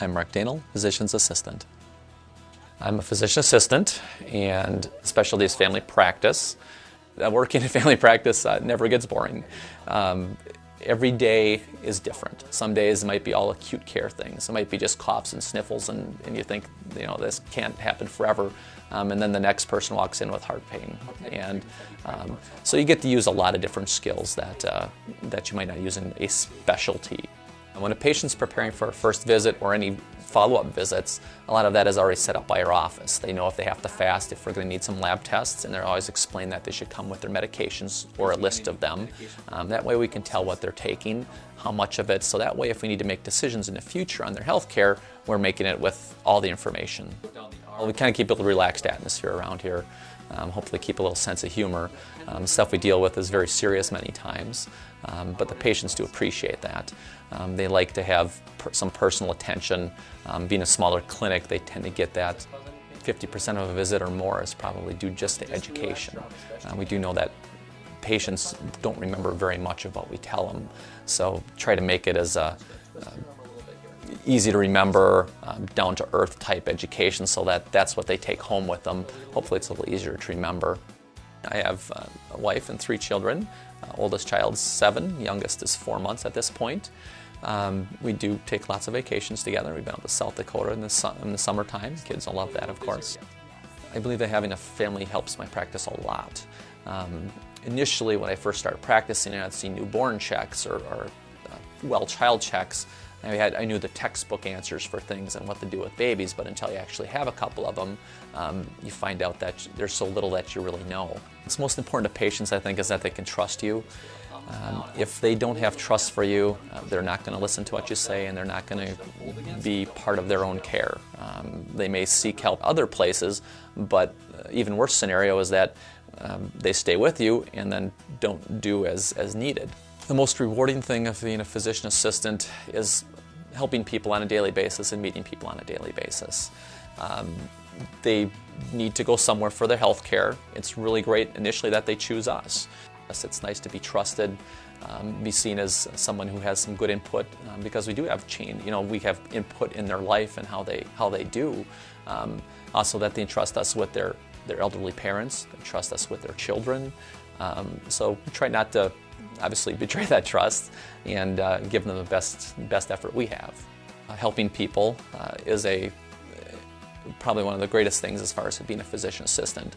I'm Mark Dehnel, physician's assistant. I'm a physician assistant and specialty is family practice. Working in family practice never gets boring. Every day is different. Some days it might be all acute care things. It might be just coughs and sniffles and you think, this can't happen forever. And then the next person walks in with heart pain. And so you get to use a lot of different skills that you might not use in a specialty. When a patient's preparing for a first visit or any follow-up visits, a lot of that is already set up by our office. They know if they have to fast, if we're going to need some lab tests, and they're always explained that they should come with their medications or a list of them. That way we can tell what they're taking, how much of it, so that way if we need to make decisions in the future on their health care, we're making it with all the information. Well, we kind of keep a relaxed atmosphere around here. Hopefully keep a little sense of humor. Stuff we deal with is very serious many times, but the patients do appreciate that. They like to have some personal attention. Being a smaller clinic, they tend to get that 50% of a visit or more is probably due just to education. We do know that patients don't remember very much of what we tell them, so try to make it as easy to remember, down-to-earth type education so that that's what they take home with them. Hopefully it's a little easier to remember. I have a wife and 3 children. Oldest child's 7, youngest is 4 months at this point. We do take lots of vacations together. We've been out to South Dakota in the summertime. Kids will love that, of course. I believe that having a family helps my practice a lot. Initially, when I first started practicing, I'd see newborn checks or well child checks. I knew the textbook answers for things and what to do with babies, but until you actually have a couple of them, you find out that there's so little that you really know. What's most important to patients, I think, is that they can trust you. If they don't have trust for you, they're not going to listen to what you say and they're not going to be part of their own care. They may seek help other places, but even worse scenario is that they stay with you and then don't do as needed. The most rewarding thing of being a physician assistant is helping people on a daily basis and meeting people on a daily basis. They need to go somewhere for their health care. It's really great initially that they choose us. It's nice to be trusted, be seen as someone who has some good input because we do have change. We have input in their life and how they do. Also that they entrust us with their elderly parents, they trust us with their children. So we try not to obviously betray that trust and give them the best effort we have. Helping people is probably one of the greatest things as far as being a physician assistant.